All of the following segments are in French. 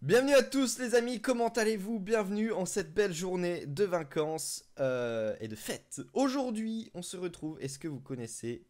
Bienvenue à tous les amis, comment allez-vous? Bienvenue en cette belle journée de vacances et de fête. Aujourd'hui, on se retrouve, est-ce que vous connaissez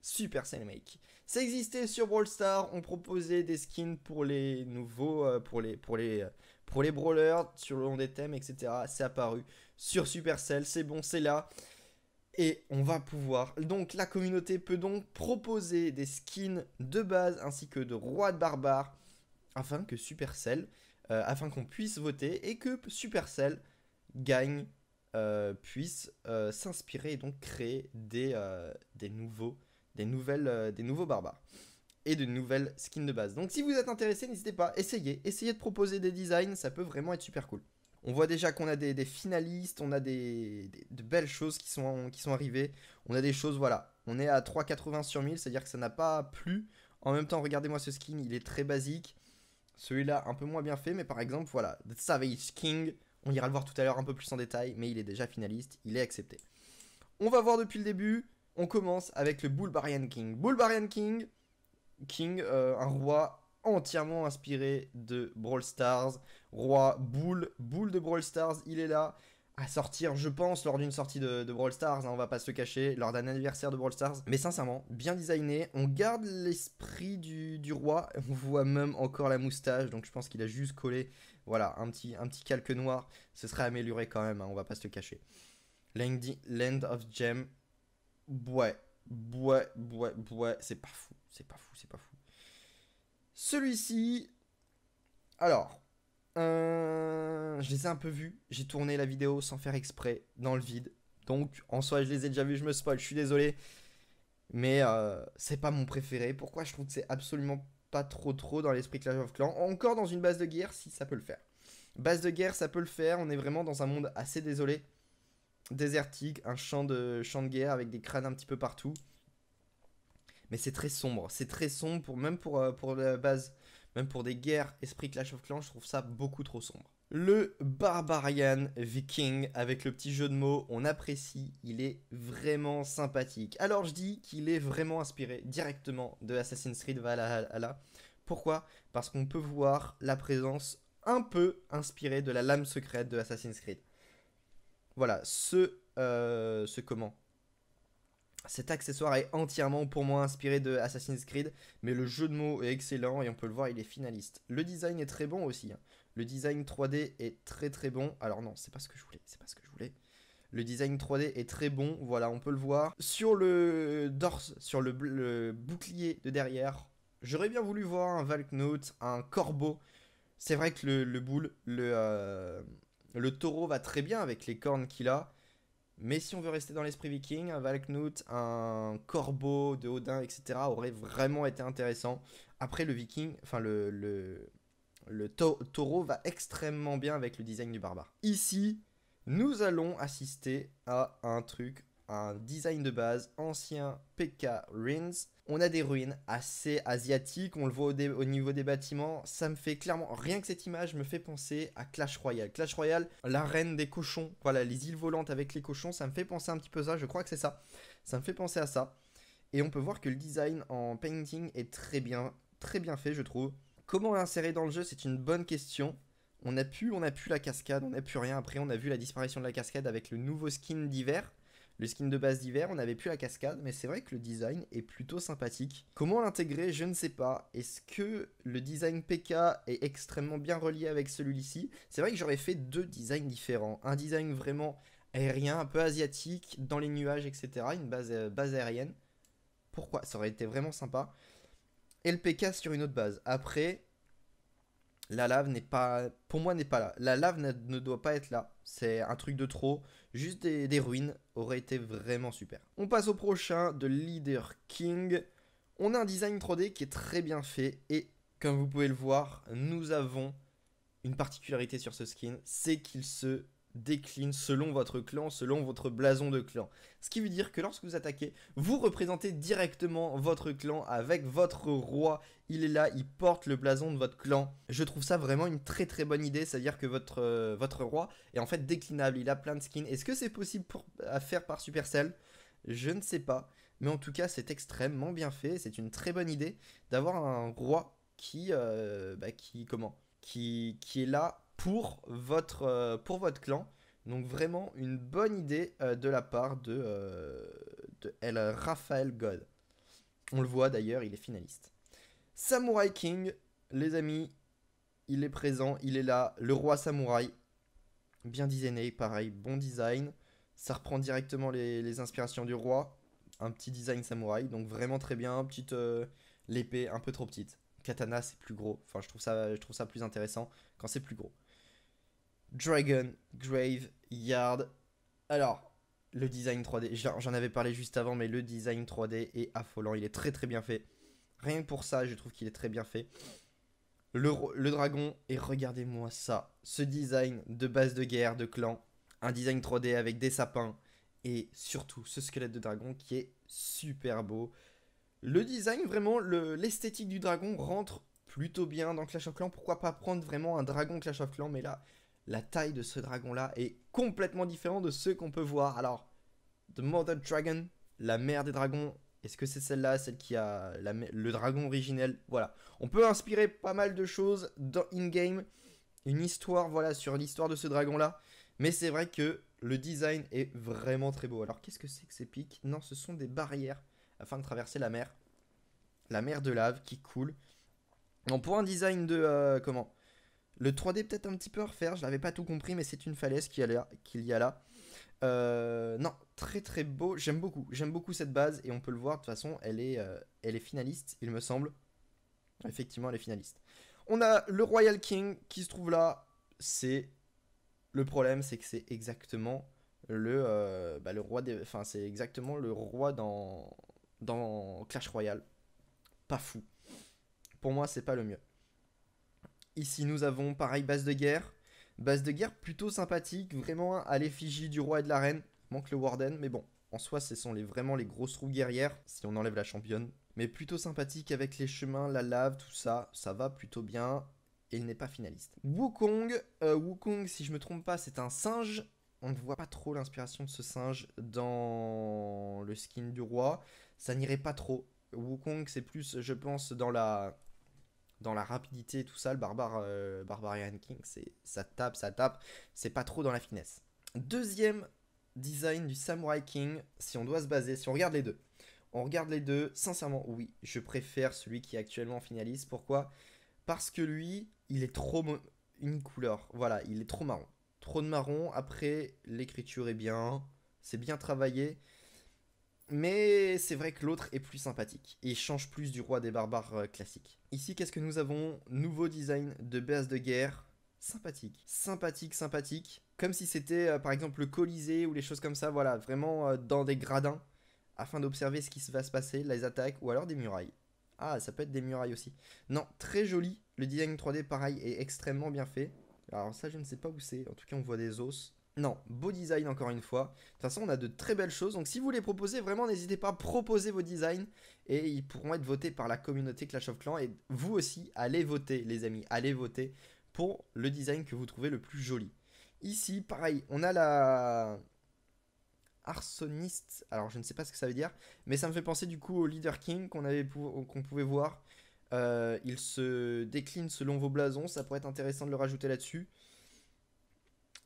Supercell Make? Ça existait sur Brawl Stars, on proposait des skins pour les nouveaux, pour les brawlers, sur le long des thèmes, etc. C'est apparu sur Supercell, c'est bon, c'est là. Et on va pouvoir, donc la communauté peut donc proposer des skins de base ainsi que de rois de barbares afin que Supercell, afin qu'on puisse voter et que Supercell gagne, puisse s'inspirer et donc créer des nouveaux barbares et de nouvelles skins de base. Donc si vous êtes intéressé, n'hésitez pas, essayez de proposer des designs, ça peut vraiment être super cool. On voit déjà qu'on a des finalistes, on a de belles choses qui sont arrivées. On a des choses, voilà, on est à 3,80 sur 1000, c'est-à-dire que ça n'a pas plu. En même temps, regardez-moi ce skin, il est très basique. Celui-là, un peu moins bien fait, mais par exemple, voilà, The Savage King, on ira le voir tout à l'heure un peu plus en détail, mais il est déjà finaliste, il est accepté. On va voir depuis le début, on commence avec le Bulbarian King. Bulbarian King, un roi entièrement inspiré de Brawl Stars, roi boule de Brawl Stars, il est là, à sortir, je pense, lors d'une sortie de Brawl Stars, hein, on va pas se le cacher, lors d'un anniversaire de Brawl Stars. Mais sincèrement, bien designé, on garde l'esprit du roi, on voit même encore la moustache, donc je pense qu'il a juste collé, voilà, un petit calque noir, ce serait amélioré quand même, hein, on va pas se le cacher. Land of Gem, ouais, c'est pas fou. Celui-ci, alors, je les ai un peu vus, j'ai tourné la vidéo sans faire exprès, dans le vide. Donc, en soi, je les ai déjà vus, je me spoil, je suis désolé. Mais c'est pas mon préféré. Pourquoi? Je trouve que c'est absolument pas trop dans l'esprit Clash of Clans. Encore dans une base de guerre, si ça peut le faire. Base de guerre, ça peut le faire, on est vraiment dans un monde assez désolé. Désertique, un champ de guerre avec des crânes un petit peu partout. Mais c'est très sombre même pour la base, même pour des guerres esprit Clash of Clans, je trouve ça beaucoup trop sombre. Le Barbarian Viking, avec le petit jeu de mots, on apprécie, il est vraiment sympathique. Alors je dis qu'il est vraiment inspiré directement de Assassin's Creed Valhalla. Pourquoi? Parce qu'on peut voir la présence un peu inspirée de la lame secrète de Assassin's Creed. Voilà, cet accessoire est entièrement pour moi inspiré de Assassin's Creed, mais le jeu de mots est excellent et on peut le voir, il est finaliste. Le design est très bon aussi, hein. Le design 3D est très bon. Alors non, c'est pas ce que je voulais, Le design 3D est très bon, voilà, on peut le voir. Sur le dorse, sur le bouclier de derrière, j'aurais bien voulu voir un Valknout, un corbeau. C'est vrai que le taureau va très bien avec les cornes qu'il a. Mais si on veut rester dans l'esprit viking, un Valknout, un corbeau de Odin, etc. aurait vraiment été intéressant. Après, le viking, enfin le taureau va extrêmement bien avec le design du barbare. Ici, nous allons assister à un design de base ancien PK Ruins. On a des ruines assez asiatiques, on le voit au niveau des bâtiments. Ça me fait clairement, rien que cette image me fait penser à Clash Royale. Clash Royale, la reine des cochons, voilà, les îles volantes avec les cochons, ça me fait penser un petit peu ça, je crois que c'est ça. Ça me fait penser à ça. Et on peut voir que le design en painting est très bien fait, je trouve. Comment l'insérer dans le jeu, c'est une bonne question. On n'a plus la cascade, on n'a plus rien. Après, on a vu la disparition de la cascade avec le nouveau skin d'hiver. Le skin de base d'hiver, on n'avait plus la cascade, mais c'est vrai que le design est plutôt sympathique. Comment l'intégrer, je ne sais pas. Est-ce que le design PK est extrêmement bien relié avec celui-ci? C'est vrai que j'aurais fait deux designs différents. Un design vraiment aérien, un peu asiatique, dans les nuages, etc. Une base aérienne. Pourquoi? Ça aurait été vraiment sympa. Et le PK sur une autre base. Après, la lave n'est pas, pour moi, n'est pas là. La lave ne doit pas être là. C'est un truc de trop. Juste des ruines aurait été vraiment super. On passe au prochain, de Leader King. On a un design 3D qui est très bien fait. Et comme vous pouvez le voir, nous avons une particularité sur ce skin. C'est qu'il se décline selon votre clan, selon votre blason de clan. Ce qui veut dire que lorsque vous attaquez, vous représentez directement votre clan avec votre roi. Il est là, il porte le blason de votre clan. Je trouve ça vraiment une très bonne idée, c'est-à-dire que votre roi est en fait déclinable, il a plein de skins. Est-ce que c'est possible à faire par Supercell? Je ne sais pas, mais en tout cas c'est extrêmement bien fait, c'est une très bonne idée d'avoir un roi qui qui est là pour votre clan. Donc vraiment une bonne idée de la part de El Raphaël God. On le voit d'ailleurs, il est finaliste. Samurai King, les amis, il est présent, il est là, le roi samouraï. Bien designé, pareil, bon design. Ça reprend directement les inspirations du roi. Un petit design samouraï, donc vraiment très bien. Petite l'épée un peu trop petite. Katana c'est plus gros. Enfin je trouve ça plus intéressant quand c'est plus gros. Dragon, Grave, Yard. Alors, le design 3D, j'en avais parlé juste avant, mais le design 3D est affolant. Il est très très bien fait. Rien que pour ça, je trouve qu'il est très bien fait. Le dragon, et regardez-moi ça. Ce design de base de guerre, de clan. Un design 3D avec des sapins. Et surtout, ce squelette de dragon qui est super beau. Le design, vraiment, l'esthétique du dragon rentre plutôt bien dans Clash of Clans. Pourquoi pas prendre vraiment un dragon Clash of Clans, mais là, la taille de ce dragon-là est complètement différente de ceux qu'on peut voir. Alors, The Mother Dragon, la mère des dragons, est-ce que c'est celle-là, celle qui a le dragon originel? Voilà. On peut inspirer pas mal de choses dans in-game. Une histoire, voilà, sur l'histoire de ce dragon-là. Mais c'est vrai que le design est vraiment très beau. Alors, qu'est-ce que c'est que ces pics? Non, ce sont des barrières afin de traverser la mer. La mer de lave qui coule. Donc, pour un design de... comment? Le 3D peut-être un petit peu à refaire. Je l'avais pas tout compris, mais c'est une falaise qu'il y a là. Non, très très beau. J'aime beaucoup cette base. Et on peut le voir, de toute façon, elle est finaliste, il me semble. Effectivement, elle est finaliste. On a le Royal King qui se trouve là. C'est... Le problème, c'est que c'est exactement le roi des... Enfin, c'est exactement le roi dans Clash Royale. Pas fou. Pour moi, c'est pas le mieux. Ici, nous avons, pareil, base de guerre. Base de guerre plutôt sympathique. Vraiment à l'effigie du roi et de la reine. Manque le Warden, mais bon. En soi, ce sont vraiment les grosses roues guerrières, si on enlève la championne. Mais plutôt sympathique avec les chemins, la lave, tout ça. Ça va plutôt bien. Et il n'est pas finaliste. Wukong. Wukong, si je me trompe pas, c'est un singe. On ne voit pas trop l'inspiration de ce singe dans le skin du roi. Ça n'irait pas trop. Wukong, c'est plus, je pense, dans la rapidité et tout ça. Le Barbarian King, ça tape. C'est pas trop dans la finesse. Deuxième design du Samurai King, si on doit se baser, si on regarde les deux. On regarde les deux, sincèrement, oui, je préfère celui qui est actuellement finaliste. Pourquoi? Parce que lui, il est trop une couleur. Voilà, il est trop marron. Trop de marron. Après, l'écriture est bien. C'est bien travaillé. Mais c'est vrai que l'autre est plus sympathique. Et change plus du roi des barbares classique. Ici, qu'est-ce que nous avons? Nouveau design de base de guerre. Sympathique. Sympathique. Comme si c'était, par exemple, le Colisée ou les choses comme ça. Voilà, vraiment dans des gradins. Afin d'observer ce qui va se passer, les attaques ou alors des murailles. Ah, ça peut être des murailles aussi. Non, très joli. Le design 3D, pareil, est extrêmement bien fait. Alors ça, je ne sais pas où c'est. En tout cas, on voit des os. Non, beau design encore une fois. De toute façon, on a de très belles choses. Donc si vous les proposez, vraiment, n'hésitez pas à proposer vos designs. Et ils pourront être votés par la communauté Clash of Clans. Et vous aussi, allez voter, les amis. Allez voter pour le design que vous trouvez le plus joli. Ici, pareil, on a la... Arsoniste, alors je ne sais pas ce que ça veut dire, mais ça me fait penser du coup au Leader King qu'on pouvait voir. Il se décline selon vos blasons, ça pourrait être intéressant de le rajouter là-dessus.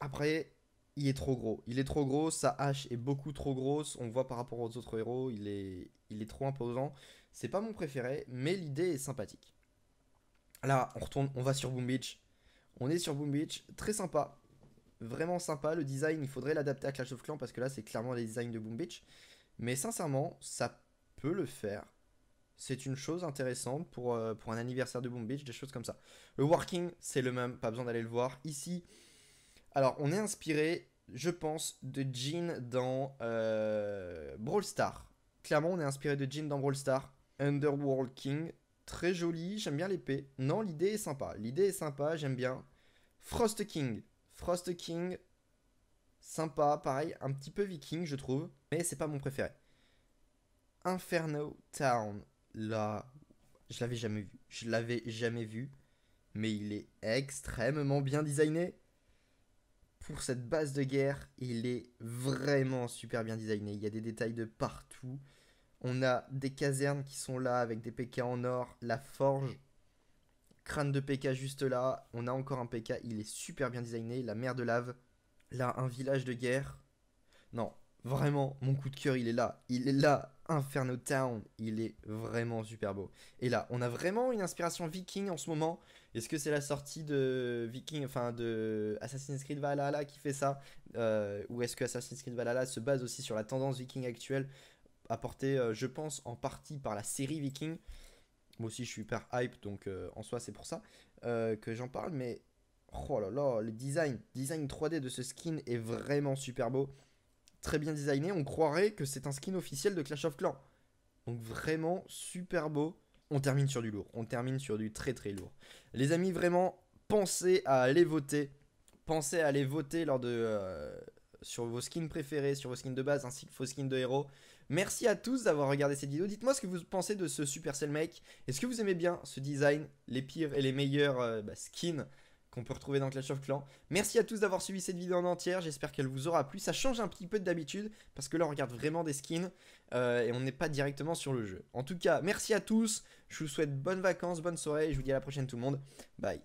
Après, il est trop gros. Il est trop gros, sa hache est beaucoup trop grosse. On voit par rapport aux autres héros, il est trop imposant. C'est pas mon préféré, mais l'idée est sympathique. Là, on va sur Boom Beach. On est sur Boom Beach, très sympa. Vraiment sympa, le design, il faudrait l'adapter à Clash of Clans parce que là, c'est clairement les designs de Boom Beach. Mais sincèrement, ça peut le faire. C'est une chose intéressante pour un anniversaire de Boom Beach, des choses comme ça. Le Working, c'est le même, pas besoin d'aller le voir. Ici, alors, on est inspiré, je pense, de Jhin dans Brawl Stars. Clairement, on est inspiré de Jhin dans Brawl Stars. Underworld King, très joli, j'aime bien l'épée. Non, l'idée est sympa. L'idée est sympa, j'aime bien. Frost King. Frost King, sympa, pareil, un petit peu viking, je trouve. Mais c'est pas mon préféré. Inferno Town, là, je l'avais jamais vu. Je l'avais jamais vu. Mais il est extrêmement bien designé. Pour cette base de guerre, il est vraiment super bien designé. Il y a des détails de partout. On a des casernes qui sont là avec des PK en or, la forge. crâne de P.K. juste là. On a encore un P.K. Il est super bien designé. La mer de lave. Là, un village de guerre. Non, vraiment, mon coup de cœur, il est là. Il est là. Inferno Town. Il est vraiment super beau. Et là, on a vraiment une inspiration viking en ce moment. Est-ce que c'est la sortie de Viking, enfin de Assassin's Creed Valhalla qui fait ça? Ou est-ce que Assassin's Creed Valhalla se base aussi sur la tendance viking actuelle, apportée, je pense, en partie par la série Viking? Moi aussi, je suis hyper hype, donc en soi, c'est pour ça que j'en parle. Mais oh là là, le design 3D de ce skin est vraiment super beau. Très bien designé. On croirait que c'est un skin officiel de Clash of Clans. Donc vraiment super beau. On termine sur du lourd. On termine sur du très très lourd. Les amis, vraiment, pensez à aller voter. Pensez à aller voter sur vos skins préférés, sur vos skins de base ainsi que vos skins de héros. Merci à tous d'avoir regardé cette vidéo. Dites-moi ce que vous pensez de ce Supercell Make. Est-ce que vous aimez bien ce design, les pires et les meilleurs skins qu'on peut retrouver dans Clash of Clans? Merci à tous d'avoir suivi cette vidéo en entière. J'espère qu'elle vous aura plu. Ça change un petit peu d'habitude parce que là on regarde vraiment des skins et on n'est pas directement sur le jeu. En tout cas, merci à tous. Je vous souhaite bonnes vacances, bonne soirée et je vous dis à la prochaine tout le monde. Bye.